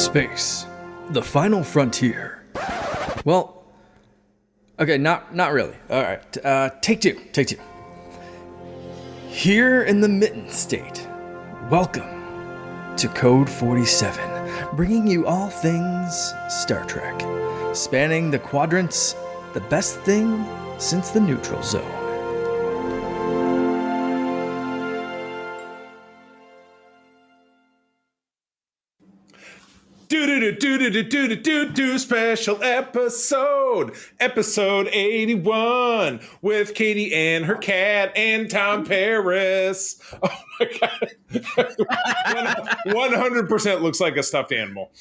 Space, the final frontier. Well, okay, not really. All right, take two. Here in the Mitten State, welcome to Code 47, bringing you all things Star Trek, spanning the quadrants, the best thing since the neutral zone. Special episode 81 with Katie and her cat and Tom Paris. Oh my god, 100% looks like a stuffed animal.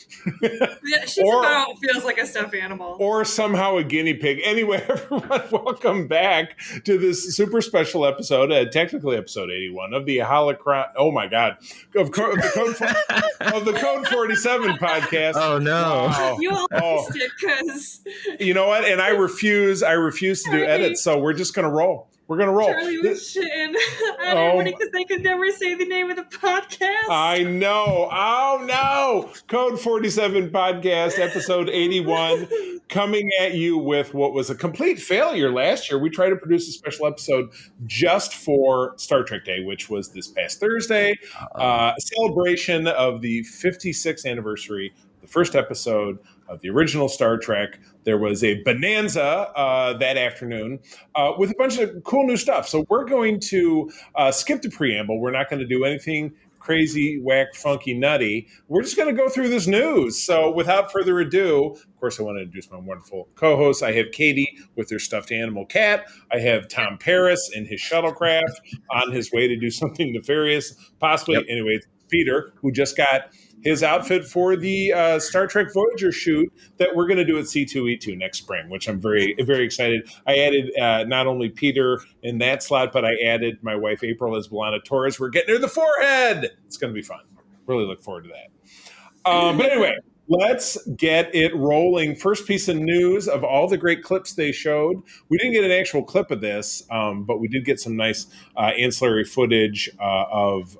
Yeah, she about feels like a stuffed animal, or somehow a guinea pig. Anyway, everyone, welcome back to this super special episode, technically episode 81 of the Holocron. Oh my god, of the Code 47 podcast. Oh no! Wow. You all missed it because you know what? And I refuse to do edits, so we're just gonna roll. We're gonna roll. Charlie was shitting at everybody because they could never say the name of the podcast. I know. Oh no! Code 47 podcast, episode 81, coming at you with what was a complete failure last year. We tried to produce a special episode just for Star Trek Day, which was this past Thursday, a celebration of the 56th anniversary, the first episode of the original Star Trek. There was a bonanza that afternoon with a bunch of cool new stuff. So we're going to skip the preamble. We're not going to do anything crazy, whack, funky, nutty. We're just going to go through this news. So without further ado, of course, I want to introduce my wonderful co-hosts. I have Katie with her stuffed animal cat. I have Tom Paris in his shuttlecraft on his way to do something nefarious, possibly. Yep. Anyway, it's Peter, who just got his outfit for the Star Trek Voyager shoot that we're going to do at C2E2 next spring, which I'm very, very excited. I added not only Peter in that slot, but I added my wife April as B'Elanna Torres. We're getting her the forehead. It's going to be fun. Really look forward to that. But anyway, let's get it rolling. First piece of news of all the great clips they showed. We didn't get an actual clip of this, but we did get some nice ancillary footage of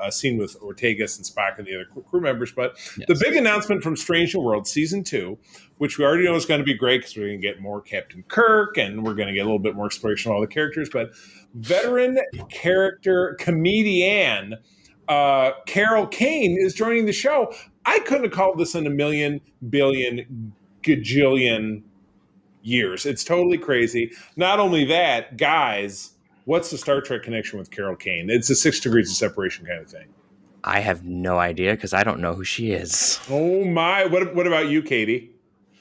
a scene with Ortegas and Spock and the other crew members. But yes, the big announcement from Strange New World Season 2, which we already know is going to be great because we're going to get more Captain Kirk and we're going to get a little bit more exploration of all the characters. But veteran character comedian Carol Kane is joining the show. I couldn't have called this in a million, billion, gajillion years. It's totally crazy. Not only that, guys, what's the Star Trek connection with Carol Kane? It's a 6 degrees of separation kind of thing. I have no idea because I don't know who she is. Oh my! What about you, Katie?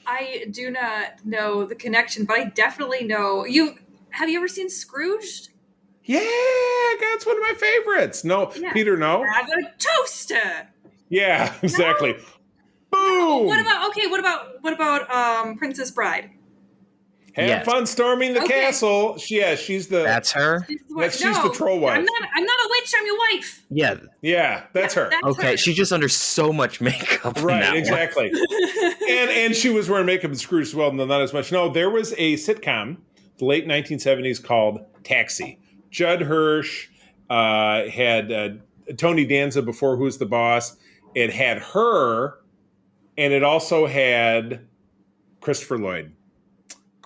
I do not know the connection, but I definitely know you. Have you ever seen Scrooged? Yeah, that's one of my favorites. No, yeah. Peter, no. Have a toaster. Yeah, exactly. No. Boom. What about Princess Bride? Have fun storming the castle. She's the. That's her. She's the troll wife. I'm not a witch. I'm your wife. Yeah, that's her. That's okay, her. she's just under so much makeup. Right, exactly. and she was wearing makeup and Scrooge as well, not as much. No, there was a sitcom, the late 1970s, called Taxi. Judd Hirsch had Tony Danza before Who's the Boss. It had her, and it also had Christopher Lloyd.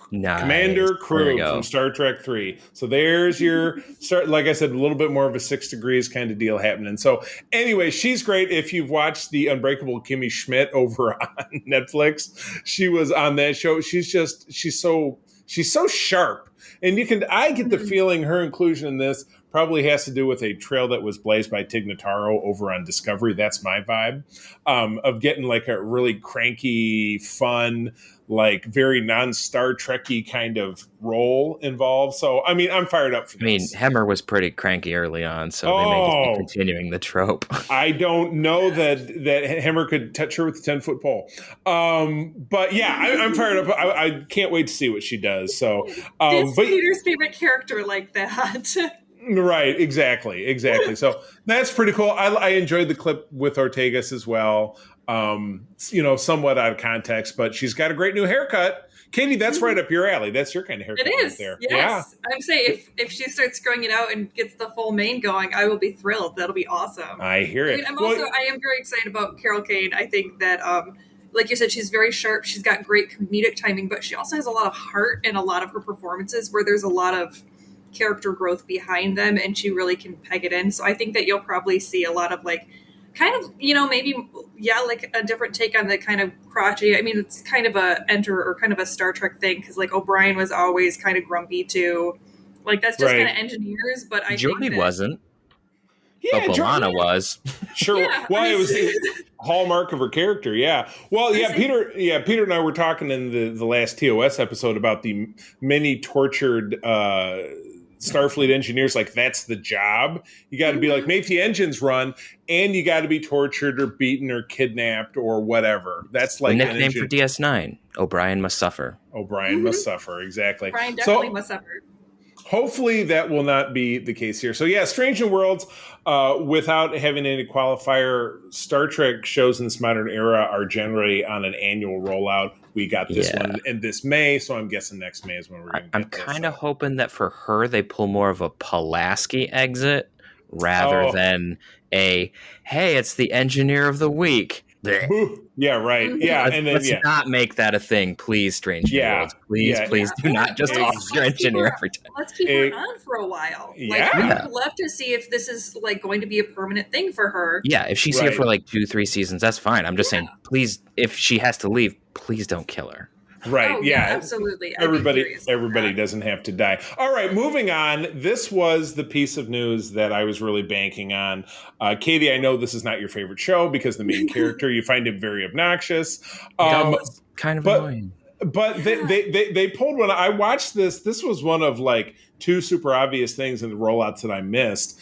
Nice. Commander Crew from Star Trek 3. So there's your start. Like I said, a little bit more of a 6 degrees kind of deal happening. So anyway, she's great. If you've watched The Unbreakable Kimmy Schmidt over on Netflix, she was on that show. She's so sharp. And I get the feeling her inclusion in this probably has to do with a trail that was blazed by Tig Notaro over on Discovery. That's my vibe of getting like a really cranky, fun, like very non-Star Trek-y kind of role involved. So, I mean, I'm fired up for this. I mean, Hemmer was pretty cranky early on, so they may just be continuing the trope. I don't know that Hemmer could touch her with a 10-foot pole. But yeah, I'm fired up. I can't wait to see what she does. So, Peter's favorite character like that. Right, exactly. So that's pretty cool. I enjoyed the clip with Ortegas as well. Somewhat out of context, but she's got a great new haircut. Katie, that's right up your alley. That's your kind of haircut. It is. Right there. Yes. I'm saying if she starts growing it out and gets the full mane going, I will be thrilled. That'll be awesome. I hear it. I mean, I am very excited about Carol Kane. I think that, like you said, she's very sharp. She's got great comedic timing, but she also has a lot of heart in a lot of her performances where there's a lot of character growth behind them, and she really can peg it in. So I think that you'll probably see a lot of like kind of, maybe, like a different take on the kind of crotchety. I mean, it's kind of a kind of a Star Trek thing because like O'Brien was always kind of grumpy too. Like that's just kind of engineers, but I Geordi think that, wasn't. Yeah, but B'Elanna was. Sure. Yeah, well, it was the hallmark of her character. Yeah. Well, yeah, Peter and I were talking in the last TOS episode about the many tortured Starfleet engineers. Like that's the job. You got to be like, make the engines run, and you got to be tortured or beaten or kidnapped or whatever. That's like the nickname for DS9. O'Brien must suffer. O'Brien must suffer. Exactly. Brian definitely must suffer. Hopefully that will not be the case here. So yeah, Strange New Worlds, without having any qualifier, Star Trek shows in this modern era are generally on an annual rollout. We got this one in this May, so I'm guessing next May is when we're going to get this. I'm kind of hoping that for her, they pull more of a Pulaski exit rather than hey, it's the engineer of the week. Yeah, right. Yeah, and then let's not make that a thing, please, Strange New Worlds. Please do not just off your engineer every time. Let's keep her on for a while. Like, I would love to see if this is like going to be a permanent thing for her. Yeah, if she's here for like 2-3 seasons, that's fine. I'm just saying, please, if she has to leave, please don't kill her. Right. Oh, yeah. Absolutely. Everybody doesn't have to die. All right. Moving on. This was the piece of news that I was really banking on. Katie, I know this is not your favorite show because the main character, you find him very obnoxious. It's kind of annoying. But they pulled one. I watched this. This was one of like 2 super obvious things in the rollouts that I missed.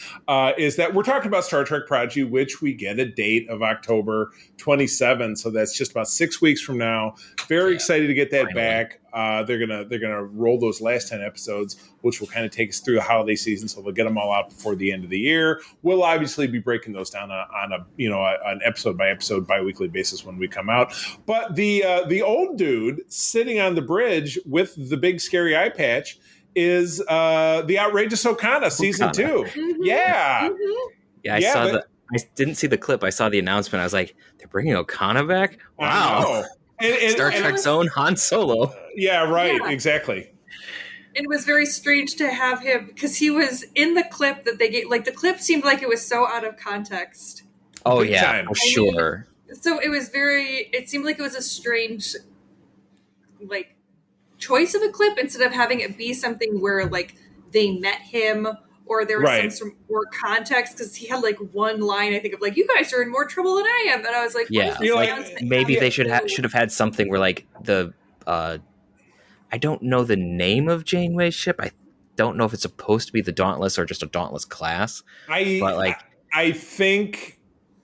Is that we're talking about Star Trek Prodigy, which we get a date of October 27. So that's just about 6 weeks from now. Very excited to get that back. They're gonna roll those last 10 episodes, which will kind of take us through the holiday season. So they'll get them all out before the end of the year. We'll obviously be breaking those down on an episode by episode, bi-weekly basis when we come out. But the old dude sitting on the bridge with the big scary eye patch is the Outrageous Okana season 2. Mm-hmm. Yeah. Mm-hmm. Yeah, I didn't see the clip. I saw the announcement. I was like, they're bringing Okana back? Wow. Star Trek's own Han Solo. Yeah, right. Yeah. Exactly. It was very strange to have him because he was in the clip that they gave. Like the clip seemed like it was so out of context. Oh, yeah, for sure. So it was it seemed like it was a strange, like, choice of a clip instead of having it be something where, like, they met him or there was some more context because he had, like, one line, I think, of, like, you guys are in more trouble than I am. And I was like, yeah, maybe they should have had something where, like, I don't know the name of Janeway's ship. I don't know if it's supposed to be the Dauntless or just a Dauntless class.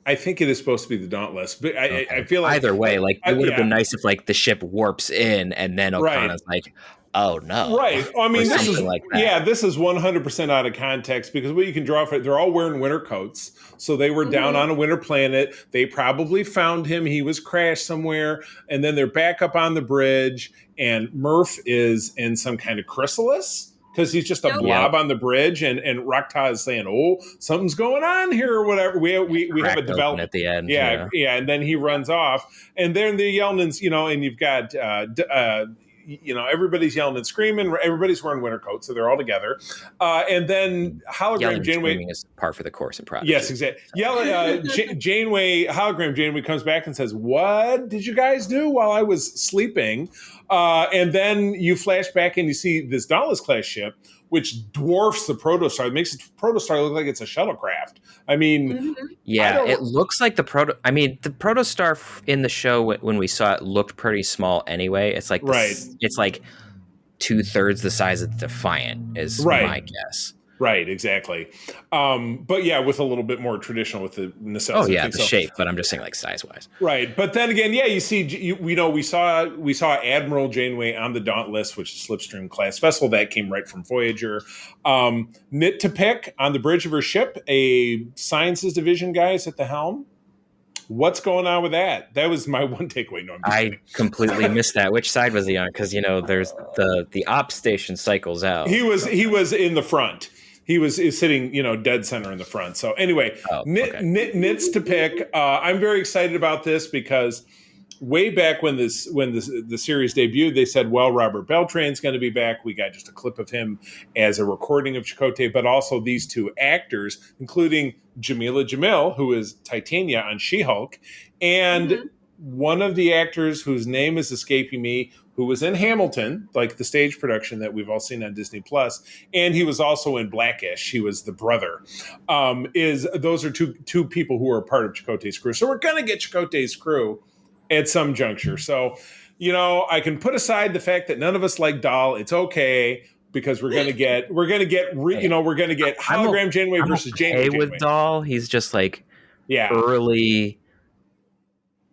I think it is supposed to be the Dauntless, but I feel like either way, like it would have been nice if like the ship warps in and then Okana's like, oh no, right? I mean, this is like that. This is 100% out of context because what you can draw from, they're all wearing winter coats, so they were down on a winter planet. They probably found him; he was crashed somewhere, and then they're back up on the bridge, and Murph is in some kind of chrysalis. Because he's just a blob on the bridge, and Rakta is saying, "Oh, something's going on here," or whatever. We have a development at the end. Yeah, and then he runs off, and then they're yelling, and you've got everybody's yelling and screaming. Everybody's wearing winter coats, so they're all together. And then hologram Janeway is par for the course in Prodigy. Yes, exactly. Janeway hologram Janeway comes back and says, "What did you guys do while I was sleeping?" And then you flash back and you see this Dauntless class ship, which dwarfs the Protostar. It makes the Protostar look like it's a shuttlecraft. I mean, it looks like the Protostar in the show when we saw it looked pretty small anyway. It's like it's like 2/3 the size of the Defiant is my guess. Right, exactly. But yeah, with a little bit more traditional with the necessity. Oh yeah, the shape. But I'm just saying, like size wise. Right, but then again, you see, we saw Admiral Janeway on the Dauntless, which is Slipstream class vessel that came right from Voyager. Nit Topek on the bridge of her ship, a sciences division guy is at the helm. What's going on with that? That was my one takeaway. No, I completely missed that. Which side was he on? Because there's the op station cycles out. He was in the front. He was sitting, dead center in the front. So anyway, nits to pick. I'm very excited about this because way back when the series debuted, they said, well, Robert Beltran's going to be back. We got just a clip of him as a recording of Chakotay, but also these two actors, including Jamila Jamil, who is Titania on She-Hulk, and one of the actors whose name is escaping me, who was in Hamilton, like the stage production that we've all seen on Disney Plus, and he was also in Blackish. He was the brother. Those are two people who are a part of Chakotay's crew. So we're going to get Chakotay's crew at some juncture. So, I can put aside the fact that none of us like Doll. It's okay because we're gonna get hologram Janeway versus Janeway. With Doll, he's just like early.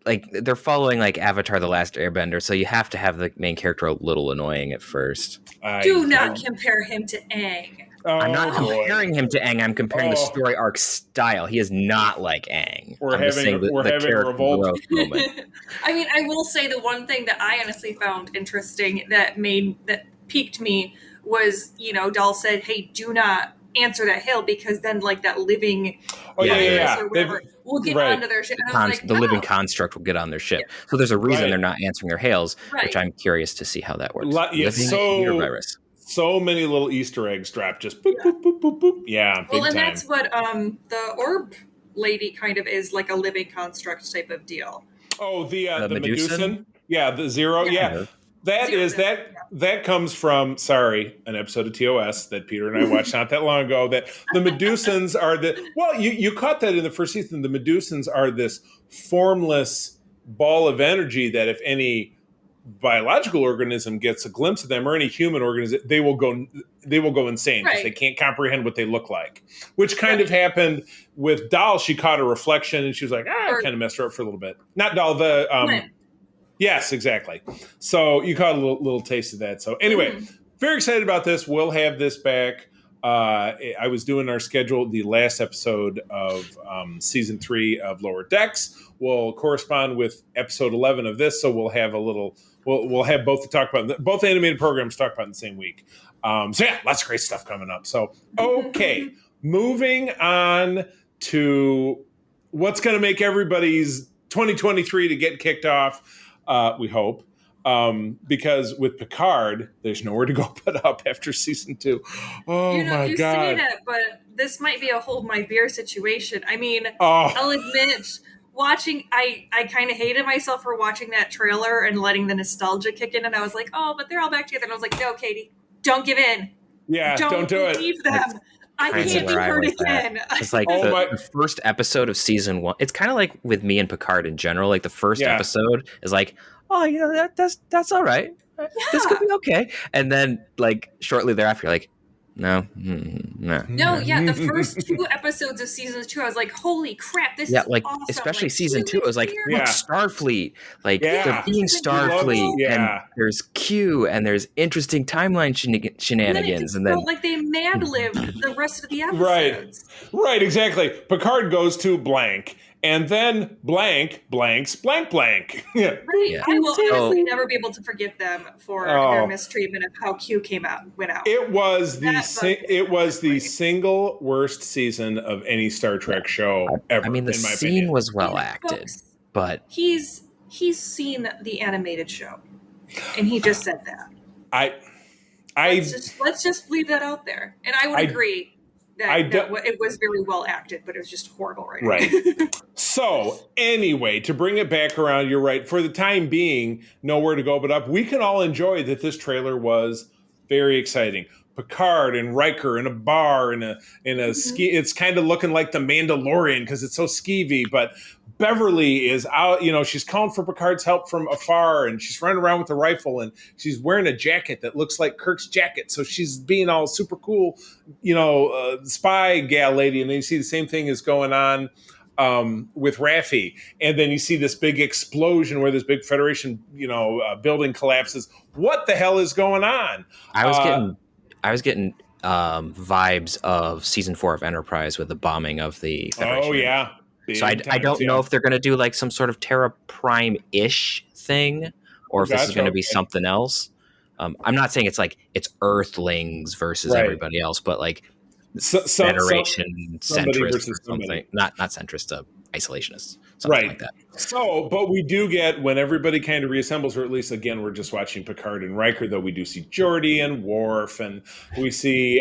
Like they're following like Avatar: The Last Airbender, so you have to have the main character a little annoying at first. Do not compare him to Aang. I'm not comparing him to Aang. I'm comparing the story arc style. He is not like Aang. We're having a revolt. I mean, I will say the one thing that I honestly found interesting that piqued me was, Doll said, "Hey, do not answer that hail because then like that living or whatever will get onto their ship." And the living construct will get on their ship. So there's a reason they're not answering their hails, which I'm curious to see how that works. So many little Easter eggs dropped, just boop, boop, boop, boop, boop. Yeah. Well, and that's what the orb lady kind of is, like a living construct type of deal. Oh, the Medusan? Yeah, the Zero. Yeah. That comes from, an episode of TOS that Peter and I watched not that long ago, that the Medusans are you caught that in the first season. The Medusans are this formless ball of energy that if any biological organism gets a glimpse of them, or any human organism, they will go insane because they can't comprehend what they look like, which kind of happened with Doll. She caught a reflection and she was like, I kind of messed her up for a little bit. Not Doll, yes, exactly. So you caught a little taste of that. So anyway, very excited about this. We'll have this back. I was doing our schedule. The last episode of season 3 of Lower Decks will correspond with episode 11 of this. So we'll have we'll have both to talk about, both animated programs to talk about in the same week. So yeah, lots of great stuff coming up. So, okay, moving on to what's going to make everybody's 2023 to get kicked off. We hope. Because with Picard, there's nowhere to go but up after season 2. Oh my God. Say that, but this might be a hold my beer situation. I mean, I'll admit, I kind of hated myself for watching that trailer and letting the nostalgia kick in. And I was like, but they're all back together. And I was like, no, Katie, don't give in. Yeah, don't do it. Believe them. I can't be hurt again. It's like the first episode of season 1. It's kind of like with me and Picard in general. Like the first episode is like, that's all right. This could be okay. And then like shortly thereafter, you're like, no. The first 2 episodes of season 2, I was like, holy crap, this is awesome. Especially season 2, it was like, look, Starfleet. Like they're being Starfleet, and there's Q, and there's interesting timeline shenanigans, and then like they mad-lib the rest of the episodes. Right, exactly. Picard goes to blank. And then blank blanks blank blank. Right. Yeah. I will honestly never be able to forgive them for their mistreatment of how Q went out. It was the single worst season of any Star Trek show ever. I mean, the scene was well acted, but he's seen the animated show, and he just said that. Let's just leave that out there, and I would agree. It was very well acted, but it was just horrible right. So, anyway, to bring it back around, you're right. For the time being, nowhere to go but up. We can all enjoy that this trailer was very exciting. Picard and Riker in a bar in a ski. It's kind of looking like the Mandalorian because it's so skeevy. But Beverly is out. She's calling for Picard's help from afar, and she's running around with a rifle, and she's wearing a jacket that looks like Kirk's jacket. So she's being all super cool, spy gal lady. And then you see the same thing is going on with Raffi, and then you see this big explosion where this big Federation, building collapses. What the hell is going on? I was getting vibes of season 4 of Enterprise with the bombing of the Federation. Oh yeah. So I don't know if they're going to do like some sort of Terra Prime-ish thing, or if this is going to be something else. I'm not saying it's Earthlings versus everybody else, but like Federation centrist or something. Not centrist, isolationists. Something like that. So, but we do get, when everybody kind of reassembles, or at least, again, we're just watching Picard and Riker, though we do see Geordi and Worf, and we see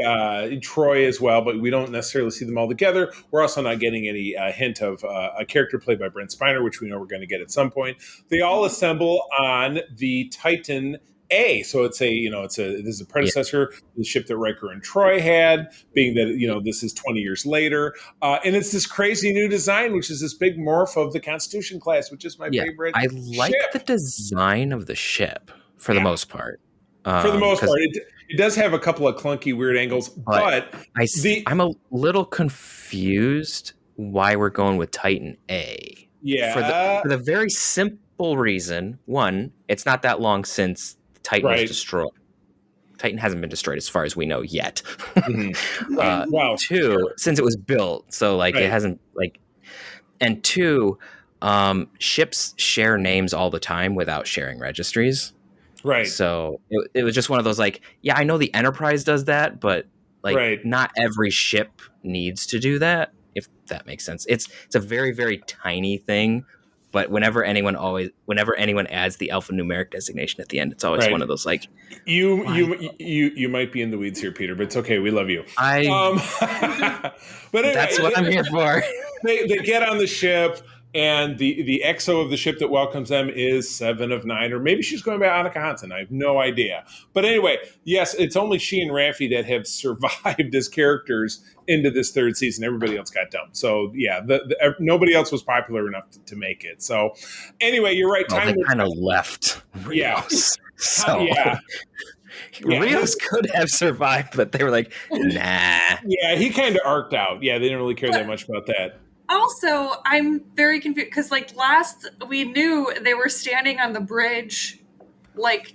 Troy as well, but we don't necessarily see them all together. We're also not getting any hint of a character played by Brent Spiner, which we know we're going to get at some point. They all assemble on the Titan A. So this is a predecessor to the ship that Riker and Troy had, being that, this is 20 years later. And it's this crazy new design, which is this big morph of the Constitution class, which is my favorite. I like the design of the ship for the most part. For the most part. It does have a couple of clunky, weird angles, but I'm a little confused why we're going with Titan A. Yeah. For the very simple reason, one, it's not that long since Titan was destroyed. Titan hasn't been destroyed as far as we know yet. Mm-hmm. Two, since it was built, so it hasn't and two, ships share names all the time without sharing registries. Right. So it was just one of those I know the Enterprise does that, but not every ship needs to do that, if that makes sense. It's a very, very tiny thing. But whenever anyone adds the alphanumeric designation at the end, it's always one of those you might be in the weeds here, Peter, but it's okay. We love you. But anyway, that's what I'm here for. They get on the ship, and the XO of the ship that welcomes them is 7 of 9, or maybe she's going by Annika Hansen. I have no idea. But anyway, yes, it's only she and Raffi that have survived as characters into this third season. Everybody else got dumped. So yeah, nobody else was popular enough to make it. So anyway, you're right. Well, they kind of left Rios. Rios could have survived, but they were like, nah. Yeah, he kind of arced out. Yeah, they didn't really care that much about that. Also, I'm very confused because last we knew they were standing on the bridge,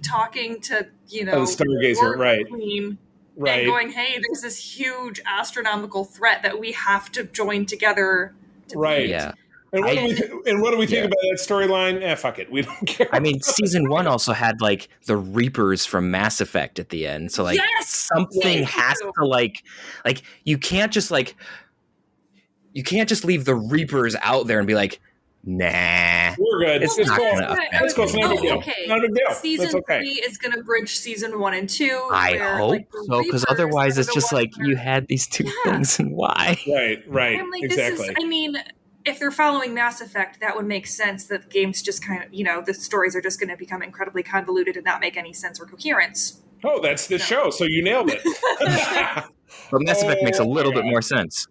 talking to the Stargazer, right? Queen, and going, "Hey, there's this huge astronomical threat that we have to join together." Right. Yeah. And what do we think about that storyline? Fuck it, we don't care. I mean, season 1 also had the Reapers from Mass Effect at the end, so something has to you can't just you can't just leave the Reapers out there and be like, nah. We're good. It's not going to affect It's not a big deal. Okay. Not a big deal. Season 3 is going to bridge season 1 and 2. I hope so, because otherwise it's just you had these two things, and why? Right. Exactly. If they're following Mass Effect, that would make sense that the games just kind of, the stories are just going to become incredibly convoluted and not make any sense or coherence. Oh, that's the show. So you nailed it. But Mass Effect makes a little bit more sense.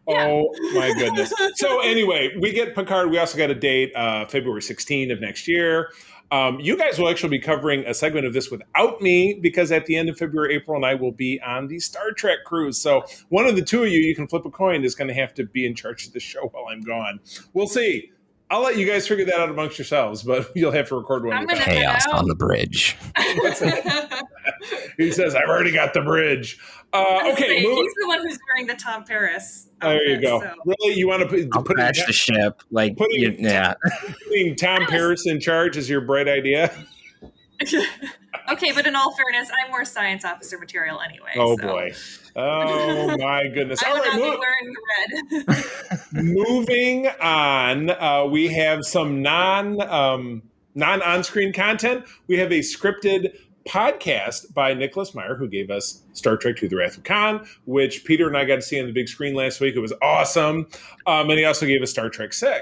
Oh, my goodness. So anyway, we get Picard. We also got a date, February 16 of next year. You guys will actually be covering a segment of this without me, because at the end of February, April and I will be on the Star Trek cruise. So one of the two of you can flip a coin, is going to have to be in charge of the show while I'm gone. We'll see. I'll let you guys figure that out amongst yourselves, but you'll have to record one. Chaos on the bridge. He says, I've already got the bridge. Okay. He's the one who's wearing the Tom Paris outfit, there you go. So. Really? You want to put the ship? Putting Tom Paris in charge is your bright idea? Okay, but in all fairness, I'm more science officer material anyway. Boy. Oh, my goodness. I would not be wearing the red. Moving on, we have some non-on-screen content. We have a scripted podcast by Nicholas Meyer, who gave us Star Trek II: The Wrath of Khan, which Peter and I got to see on the big screen last week. It was awesome. And he also gave us Star Trek VI.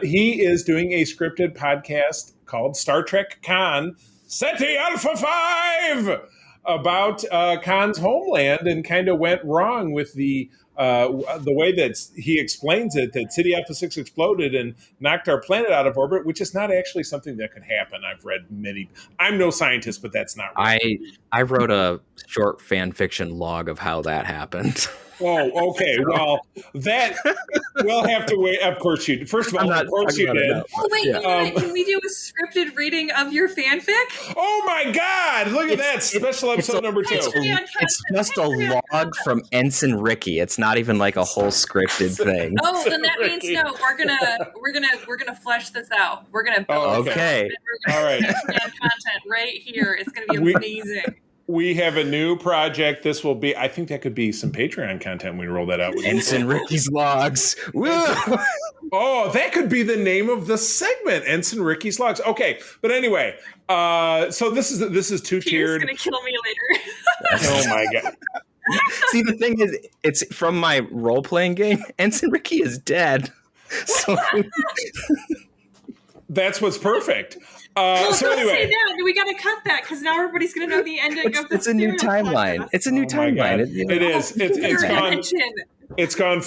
He is doing a scripted podcast called Star Trek Khan SETI Alpha 5 about Khan's homeland, and kind of went wrong with the way that he explains it, that Ceti Alpha 6 exploded and knocked our planet out of orbit, which is not actually something that could happen. I've read many. I'm no scientist, but that's not right. I wrote a short fan fiction log of how that happened. Oh, okay. Well, that we'll have to wait. Of course you. First of all, of course you did. Oh wait, can we do a scripted reading of your fanfic? Oh my God! Look at that special episode number 2. It's just a log from Ensign Ricky. It's not even like a whole scripted thing. Oh, then that means no. We're gonna flesh this out. We're gonna build okay. All right. Content right here. It's gonna be amazing. We have a new project. This will be, I think that could be some Patreon content when we roll that out. Ensign Ricky's Logs. Oh, that could be the name of the segment, Ensign Ricky's Logs. Okay, but anyway, so this is two-tiered. He's gonna kill me later. Oh my God. See, the thing is, it's from my role-playing game. Ensign Ricky is dead. So that's what's perfect. So anyway, we got to cut that because now everybody's going to know the ending of the. It's a new timeline. Podcast. It's a new timeline. It is. It's gone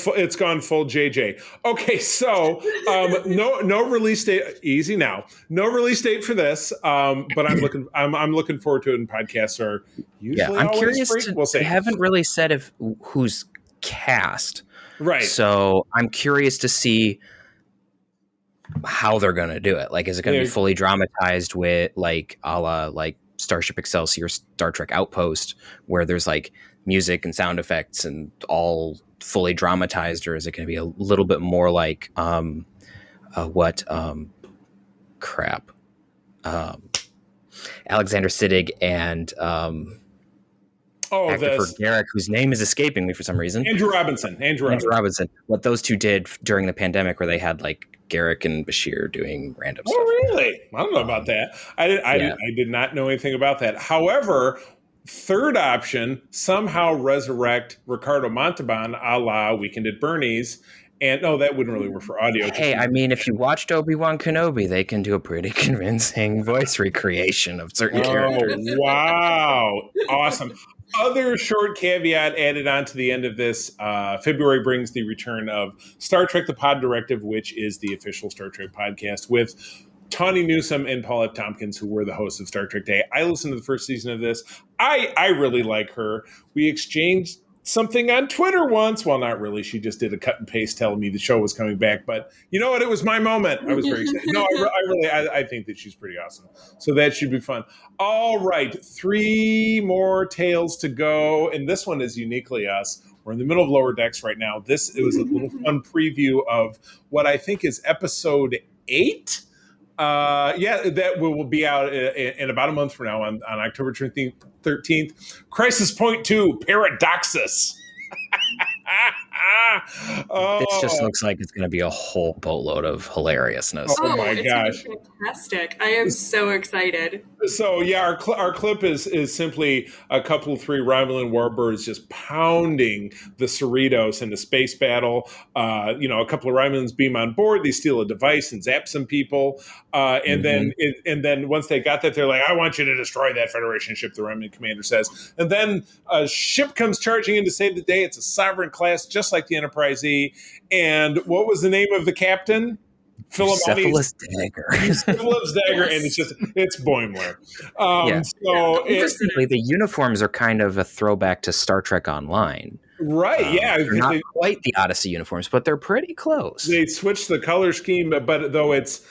full JJ. Okay, so no release date. Easy now. No release date for this. But I'm looking forward to it. And podcasts are usually. I'm curious. They haven't really said who's cast. Right. So I'm curious to see how they're going to do it. Like, is it going to be fully dramatized with like a la like Starship Excelsior, Star Trek Outpost, where there's like music and sound effects and all fully dramatized, or is it going to be a little bit more like Alexander Siddig and actor for Garak, whose name is escaping me for some reason. Andrew Robinson. What those two did during the pandemic, where they had like Garak and Bashir doing random stuff. Oh, really? I don't know about that. I did not know anything about that. However, third option, somehow resurrect Ricardo Montalban a la Weekend at Bernie's. And no, that wouldn't really work for audio. Hey, I mean, if you watched Obi-Wan Kenobi, they can do a pretty convincing voice recreation of certain characters. Wow. Awesome. Other short caveat added on to the end of this, February brings the return of Star Trek The Pod Directive, which is the official Star Trek podcast with Tawny Newsome and Paul F. Tompkins, who were the hosts of Star Trek Day. I listened to the first season of this. I really like her. We exchanged something on Twitter once. Well, not really. She just did a cut and paste telling me the show was coming back. But you know what? It was my moment. I was very excited. No, I think that she's pretty awesome. So that should be fun. All right. 3 more tales to go. And this one is uniquely us. We're in the middle of Lower Decks right now. It was a little fun preview of what I think is episode 8. That will be out in about a month from now on October 13th. Crisis Point 2, Paradoxus. This just looks like it's going to be a whole boatload of hilariousness. Oh my gosh. Fantastic. I am so excited. So yeah, our clip is simply a couple of 3 Romulan warbirds just pounding the Cerritos in a space battle. A couple of Romulans beam on board, they steal a device and zap some people. And then once they got that, they're like, I want you to destroy that Federation ship, the Romulan commander says. And then a ship comes charging in to save the day. It's a Sovereign class, just like the Enterprise E. And what was the name of the captain? Cephalus Dagger. Cephalus Dagger, and it's Boimler. So interestingly, the uniforms are kind of a throwback to Star Trek Online. Right, yeah. They're not quite the Odyssey uniforms, but they're pretty close. They switched the color scheme, but though it's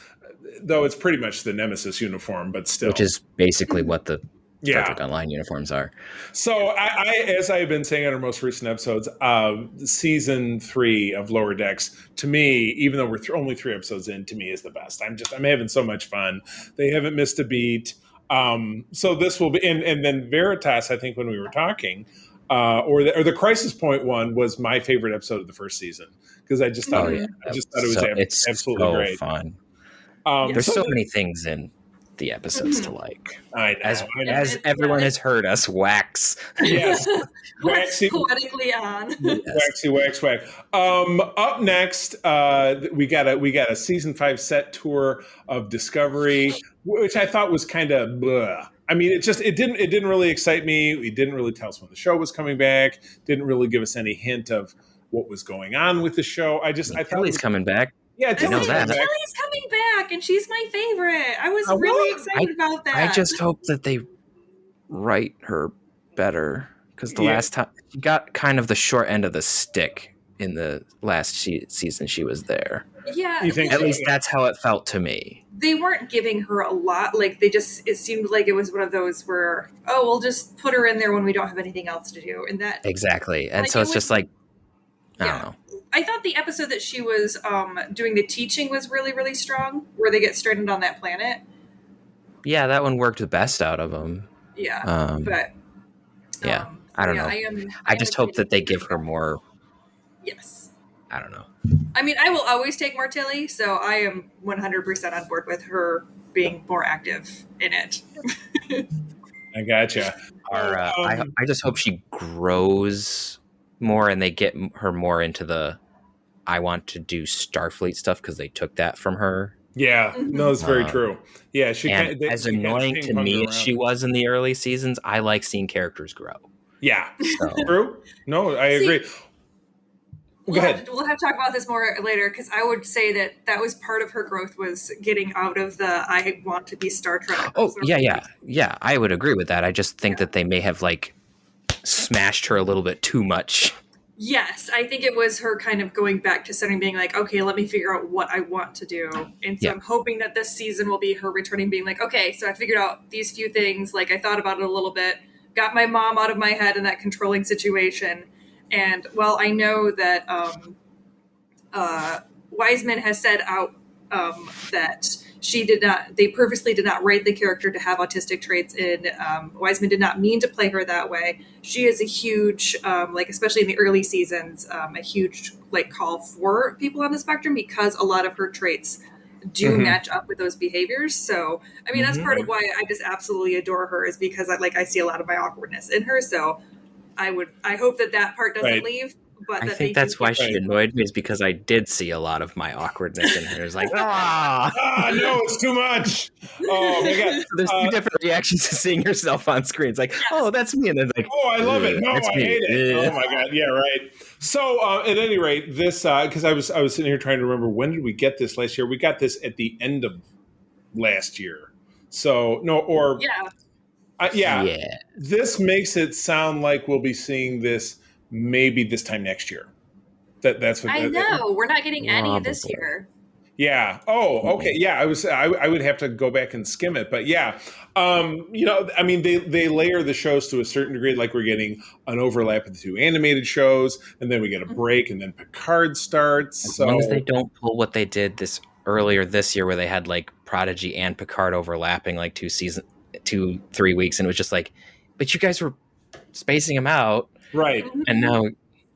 pretty much the Nemesis uniform, but still. Which is basically what the Star Trek Online uniforms are. So as I have been saying on our most recent episodes, season 3 of Lower Decks, to me, even though we're only 3 episodes in, to me is the best. I'm having so much fun. They haven't missed a beat. So this will be, and then Veritas, I think when we were talking, or the Crisis Point one was my favorite episode of the first season because I just thought it was absolutely great. Fun. There's so many things in the episodes to like. I know. As everyone has heard us wax. Yes. Waxy, poetically on. Yes. Waxy. Up next, we got a season 5 set tour of Discovery, which I thought was kind of blah. I mean, it didn't really excite me. It didn't really tell us when the show was coming back. Didn't really give us any hint of what was going on with the show. I thought Tilly's coming back. Yeah, Tilly's coming back, and she's my favorite. I was really excited about that. I just hope that they write her better because the last time she got kind of the short end of the stick in the last season she was there. Yeah, you think at least that's how it felt to me. They weren't giving her a lot. Like it seemed like it was one of those where, oh, we'll just put her in there when we don't have anything else to do, and that exactly. And like, so it's just like, I don't know. I thought the episode that she was doing the teaching was really, really strong, where they get stranded on that planet. Yeah, that one worked the best out of them. Yeah, but I don't know. I just hope that they give her more. Yes. I don't know. I mean, I will always take more Tilly, so I am 100% on board with her being more active in it. I gotcha. I just hope she grows more and they get her more into the I want to do Starfleet stuff because they took that from her. Yeah, no, it's very true. Yeah, as annoying to me as she was in the early seasons, I like seeing characters grow. Yeah, true. No, I agree. Go ahead. We'll have to talk about this more later because I would say that was part of her growth was getting out of the I want to be Star Trek. Oh, yeah. I would agree with that. I just think that they may have like smashed her a little bit too much. Yes, I think it was her kind of going back to setting, being like, okay, let me figure out what I want to do. And so I'm hoping that this season will be her returning, being like, okay, so I figured out these few things. Like I thought about it a little bit, got my mom out of my head in that controlling situation. And well, I know that Wiseman has said out that they purposely did not write the character to have autistic traits in. Wiseman did not mean to play her that way. She is a huge, especially in the early seasons, a huge call for people on the spectrum because a lot of her traits do match up with those behaviors. So, I mean, that's part of why I just absolutely adore her is because I see a lot of my awkwardness in her. So I hope that part doesn't leave. But I think that's why she annoyed me is because I did see a lot of my awkwardness in her. It's like, no, it's too much. Oh my god! So there's two different reactions to seeing yourself on screen. It's like, oh, that's me, and then like, oh, I love it. No, I hate it. Oh my god, yeah, right. So at any rate, this because I was sitting here trying to remember when did we get this last year? We got this at the end of last year. So this makes it sound like we'll be seeing this. Maybe this time next year. That's what I know. We're not getting any this year. Yeah. Oh, okay. Yeah. I would have to go back and skim it, but yeah. I mean, they layer the shows to a certain degree. Like we're getting an overlap of the two animated shows, and then we get a break, and then Picard starts. As long as they don't pull what they did earlier this year, where they had like Prodigy and Picard overlapping like 2-3 weeks, and it was just like, but you guys were spacing them out. Right. And now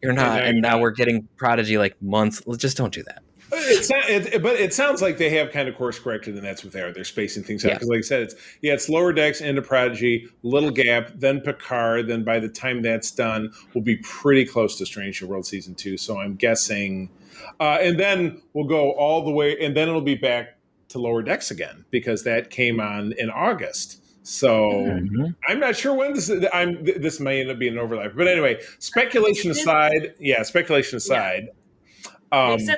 you're not. And now we're getting Prodigy like months. Just don't do that. But it sounds like they have kind of course corrected, and that's what they are. They're spacing things out. Because like I said, it's Lower Decks into Prodigy, little gap, then Picard. Then by the time that's done, we'll be pretty close to Strange New World Season 2. So I'm guessing. And then we'll go all the way, and then it'll be back to Lower Decks again, because that came on in August. So I'm not sure when this is. This may end up being an overlap, but anyway, speculation aside. They said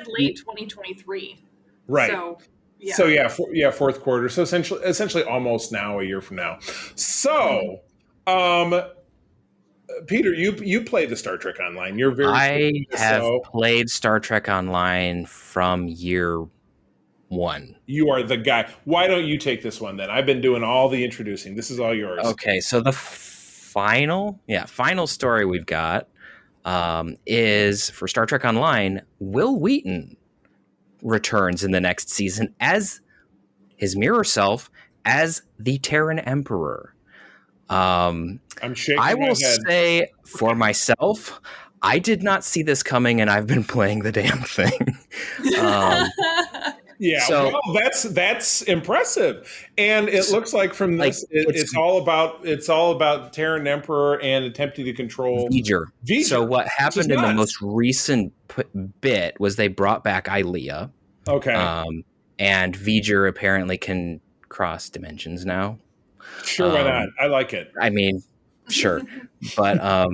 late 2023. Right. So fourth quarter. So essentially almost now, a year from now. So, Peter, you played the Star Trek Online. You're very. I have played Star Trek Online from year one. You are the guy. Why don't you take this one then? I've been doing all the introducing. This is all yours. Okay, so the final story we've got is for Star Trek Online. Will Wheaton returns in the next season as his mirror self as the Terran Emperor. I'm shaking I will my head. say for myself, I did not see this coming, and I've been playing the damn thing. Yeah, so, well, that's impressive, and it looks like from this, it's all about Terran Emperor and attempting to control V'ger. So what happened in the most recent bit was they brought back Ilea. Okay, and V'ger apparently can cross dimensions now. Sure, why not? I like it. I mean, sure, but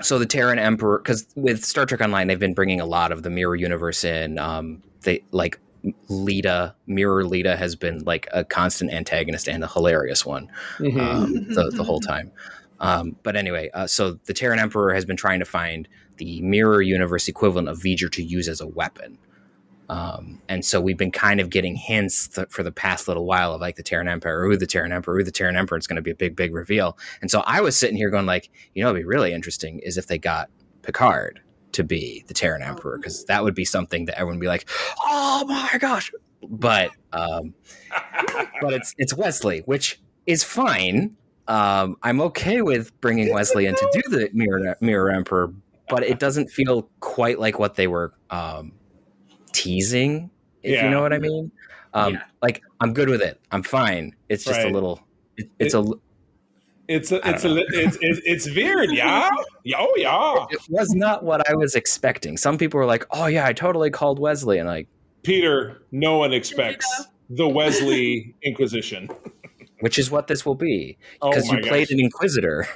so the Terran Emperor, because with Star Trek Online, they've been bringing a lot of the mirror universe in. They like. Mirror Lita has been like a constant antagonist and a hilarious one the whole time. But anyway, so the Terran Emperor has been trying to find the mirror universe equivalent of V'ger to use as a weapon. And so we've been kind of getting hints for the past little while of like the Terran Emperor, the Terran Emperor. It's going to be a big, big reveal. And so I was sitting here going like, it'd be really interesting is if they got Picard to be the Terran Emperor, because that would be something that everyone would be like, oh my gosh. But it's Wesley, which is fine. I'm okay with bringing Wesley in to do the Mirror Emperor, but it doesn't feel quite like what they were teasing, if you know what I mean. Like, I'm good with it. I'm fine. It's just a little. It's weird, yeah. Oh yeah. It was not what I was expecting. Some people were like, "Oh yeah, I totally called Wesley," and like, Peter, no one expects the Wesley Inquisition, which is what this will be, because you played an Inquisitor.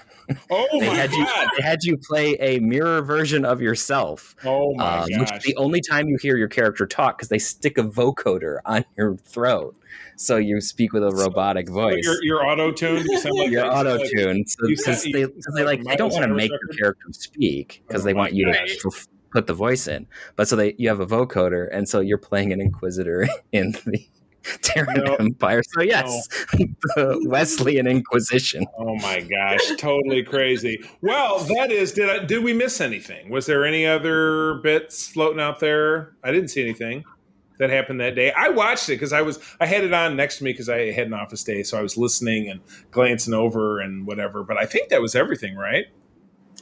Oh my God! They had you play a mirror version of yourself. Oh my gosh! Which is the only time you hear your character talk, because they stick a vocoder on your throat, so you speak with a robotic voice. You're auto-tuned. You sound like you're auto-tuned. Because they don't want to make your character speak, because they want you to put the voice in. But so you have a vocoder, and so you're playing an Inquisitor in the Terran Empire. So yes, the Wesleyan Inquisition. Oh my gosh, totally crazy. Well, that is. Did we miss anything? Was there any other bits floating out there? I didn't see anything that happened that day. I watched it because I had it on next to me because I had an office day, so I was listening and glancing over and whatever. But I think that was everything, right?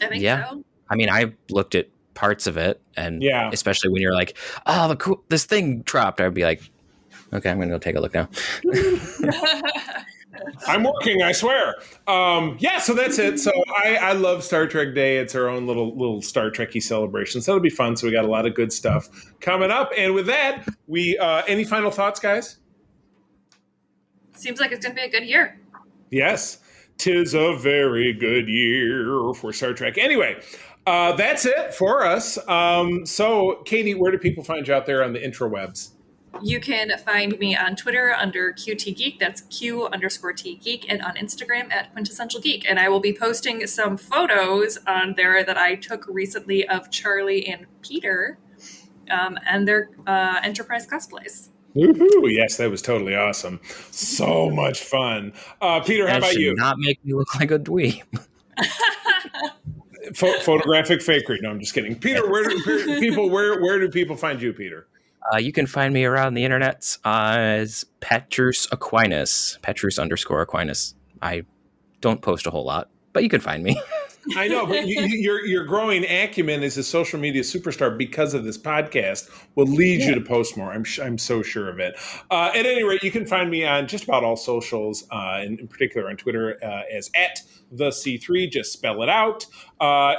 I think so. I mean, I looked at parts of it, and especially when you're like, "Oh, this thing dropped," I'd be like, okay, I'm going to go take a look now. I'm working, I swear. So that's it. So I love Star Trek Day. It's our own little Star Trek-y celebration. So it'll be fun. So we got a lot of good stuff coming up. And with that, any final thoughts, guys? Seems like it's going to be a good year. Yes. 'Tis a very good year for Star Trek. Anyway, that's it for us. So, Katie, where do people find you out there on the intrawebs? You can find me on Twitter under QT Geek. That's Q_T Geek, and on Instagram at Quintessential Geek. And I will be posting some photos on there that I took recently of Charlie and Peter and their Enterprise cosplays. Woohoo! Yes, that was totally awesome. So much fun. Peter, how about you? Not make me look like a dweeb. Photographic fakery. No, I'm just kidding. Peter, where do people find you, Peter? You can find me around the internet as Petrus Aquinas, Petrus_Aquinas. I don't post a whole lot, but you can find me. I know, but your growing acumen as a social media superstar because of this podcast will lead you to post more. I'm so sure of it. At any rate, you can find me on just about all socials, in particular on Twitter as @theC3. Just spell it out.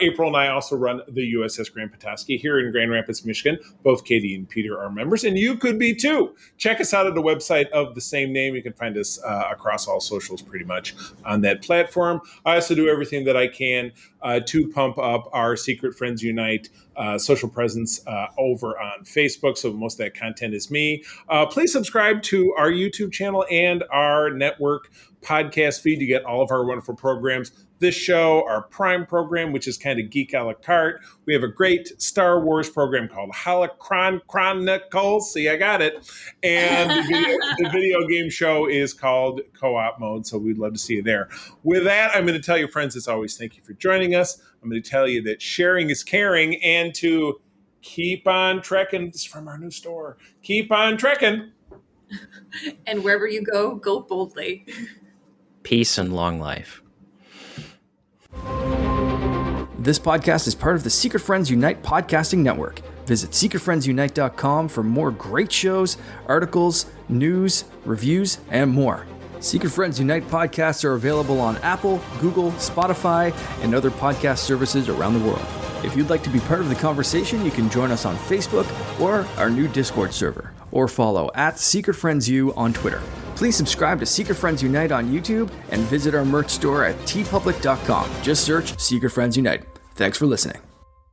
April and I also run the USS Grand Petoskey here in Grand Rapids, Michigan. Both Katie and Peter are members, and you could be too. Check us out at the website of the same name. You can find us across all socials pretty much on that platform. I also do everything that I can to pump up our Secret Friends Unite social presence over on Facebook. So most of that content is me. Please subscribe to our YouTube channel and our network podcast feed to get all of our wonderful programs. This show, our Prime program, which is kind of geek a la carte. We have a great Star Wars program called Holocron Chronicles. See, I got it. And the video game show is called Co-op Mode, so we'd love to see you there. With that, I'm going to tell you, friends, as always, thank you for joining us. I'm going to tell you that sharing is caring, and to keep on trekking. This is from our new store. Keep on trekking. And wherever you go, go boldly. Peace and long life. This podcast is part of the Secret Friends Unite podcasting network. Visit secretfriendsunite.com for more great shows, articles, news, reviews, and more. Secret Friends Unite podcasts are available on Apple, Google, Spotify, and other podcast services around the world. If you'd like to be part of the conversation, you can join us on Facebook or our new Discord server, or follow @SecretFriendsU on Twitter. Please subscribe to Secret Friends Unite on YouTube and visit our merch store at tpublic.com. Just search Secret Friends Unite. Thanks for listening.